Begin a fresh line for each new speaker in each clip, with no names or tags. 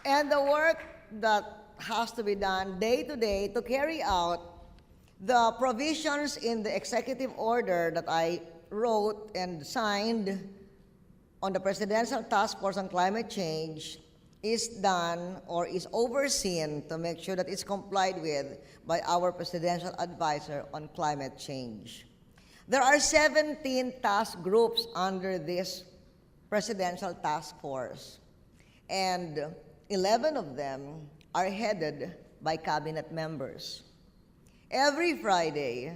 And the work that has to be done day to day to carry out the provisions in the executive order that I wrote and signed on the Presidential Task Force on Climate Change is done or is overseen to make sure that it's complied with by our Presidential Advisor on Climate Change. There are 17 task groups under this Presidential Task Force, and 11 of them are headed by cabinet members. Every Friday,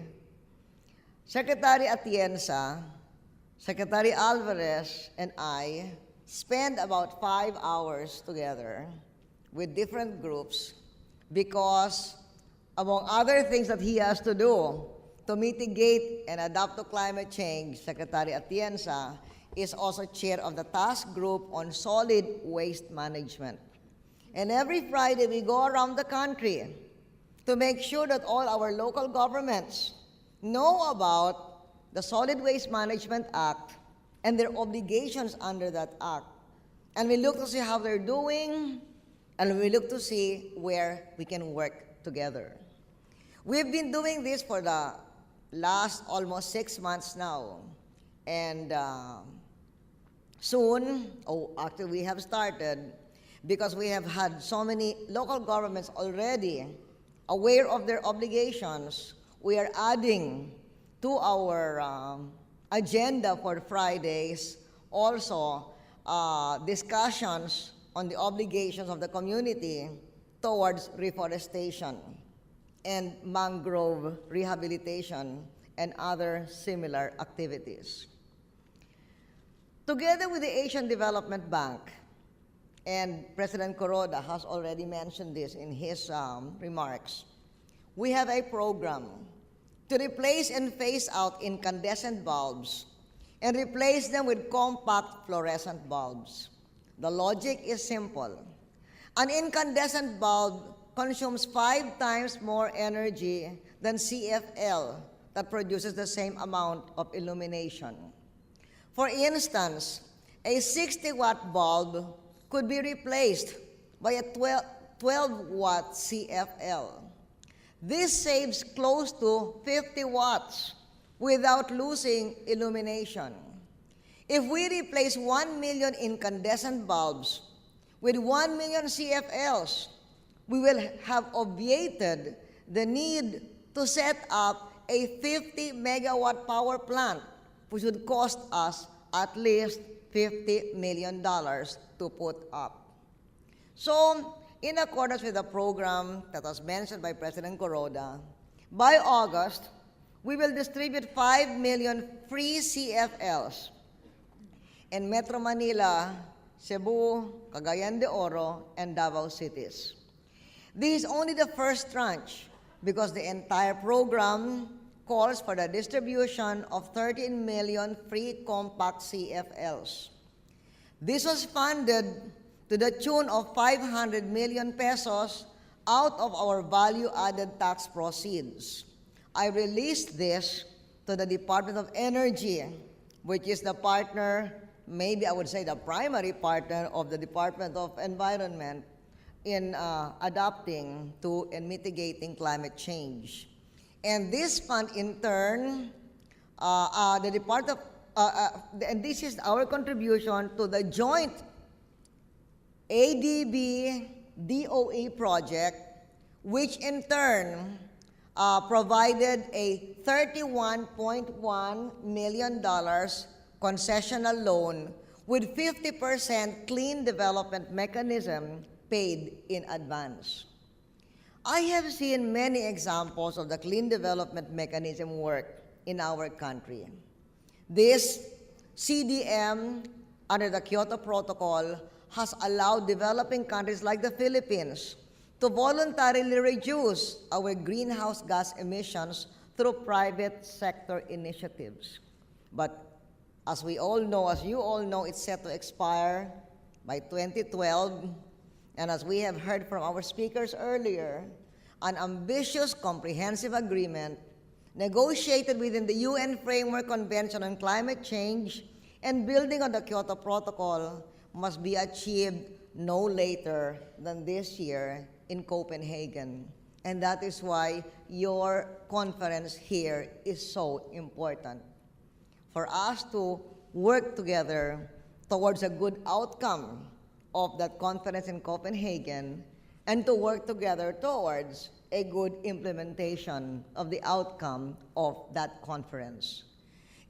Secretary Atienza, Secretary Alvarez, and I spend about 5 hours together with different groups because, among other things that he has to do to mitigate and adapt to climate change, Secretary Atienza is also chair of the task group on solid waste management. And every Friday, we go around the country to make sure that all our local governments know about the Solid Waste Management Act and their obligations under that act. And we look to see how they're doing, and we look to see where we can work together. We've been doing this for the last almost 6 months now. And soon, actually we have started, because we have had so many local governments already aware of their obligations, we are adding to our agenda for Fridays also discussions on the obligations of the community towards reforestation and mangrove rehabilitation and other similar activities. Together with the Asian Development Bank, and President Kuroda has already mentioned this in his remarks, we have a program to replace and phase out incandescent bulbs and replace them with compact fluorescent bulbs. The logic is simple. An incandescent bulb consumes 5 times more energy than CFL that produces the same amount of illumination. For instance, a 60-watt bulb could be replaced by a 12-watt CFL. This saves close to 50 watts without losing illumination. If we replace 1 million incandescent bulbs with 1 million CFLs, we will have obviated the need to set up a 50 megawatt power plant, which would cost us at least $50 million to put up. So, in accordance with the program that was mentioned by President Kuroda, by August, we will distribute 5 million free CFLs in Metro Manila, Cebu, Cagayan de Oro, and Davao cities. This is only the first tranche because the entire program calls for the distribution of 13 million free compact CFLs. This was funded to the tune of 500 million pesos out of our value-added tax proceeds. I released this to the Department of Energy, which is the partner, maybe I would say the primary partner of the Department of Environment in adapting to and mitigating climate change. And this fund, in turn, the Department of, and this is our contribution to the joint ADB-DOE project, which in turn provided a $31.1 million concessional loan with 50% clean development mechanism paid in advance. I have seen many examples of the clean development mechanism work in our country. This CDM under the Kyoto Protocol has allowed developing countries like the Philippines to voluntarily reduce our greenhouse gas emissions through private sector initiatives. But as we all know, as you all know, it's set to expire by 2012. And as we have heard from our speakers earlier, an ambitious comprehensive agreement negotiated within the UN Framework Convention on Climate Change and building on the Kyoto Protocol must be achieved no later than this year in Copenhagen. And that is why your conference here is so important. For us to work together towards a good outcome of that conference in Copenhagen and to work together towards a good implementation of the outcome of that conference.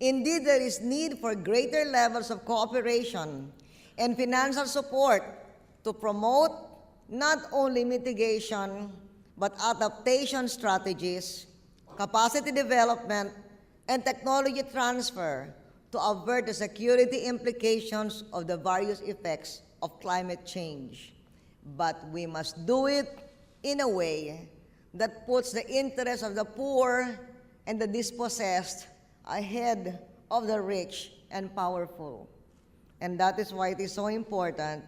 Indeed, there is need for greater levels of cooperation and financial support to promote not only mitigation, but adaptation strategies, capacity development, and technology transfer to avert the security implications of the various effects of climate change. But we must do it in a way that puts the interests of the poor and the dispossessed ahead of the rich and powerful. And that is why it is so important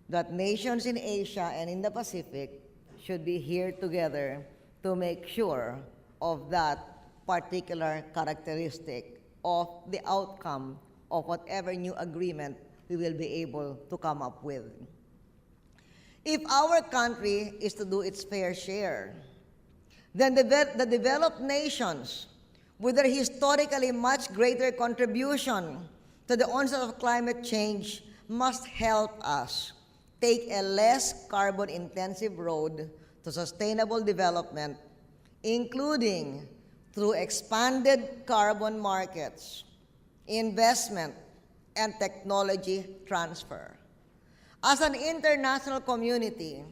that nations in Asia and in the Pacific should be here together to make sure of that particular characteristic of the outcome of whatever new agreement we will be able to come up with. If our country is to do its fair share, then the developed nations, with their historically much greater contribution to the onset of climate change, must help us take a less carbon-intensive road to sustainable development, including through expanded carbon markets, investment, and technology transfer. As an international community,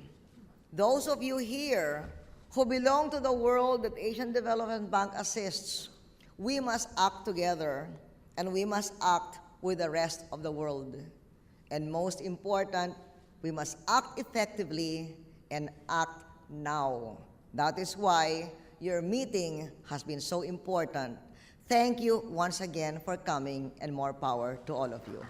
those of you here who belong to the world that Asian Development Bank assists, we must act together, and we must act with the rest of the world. And most important, we must act effectively and act now. That is why your meeting has been so important. Thank you once again for coming, and more power to all of you.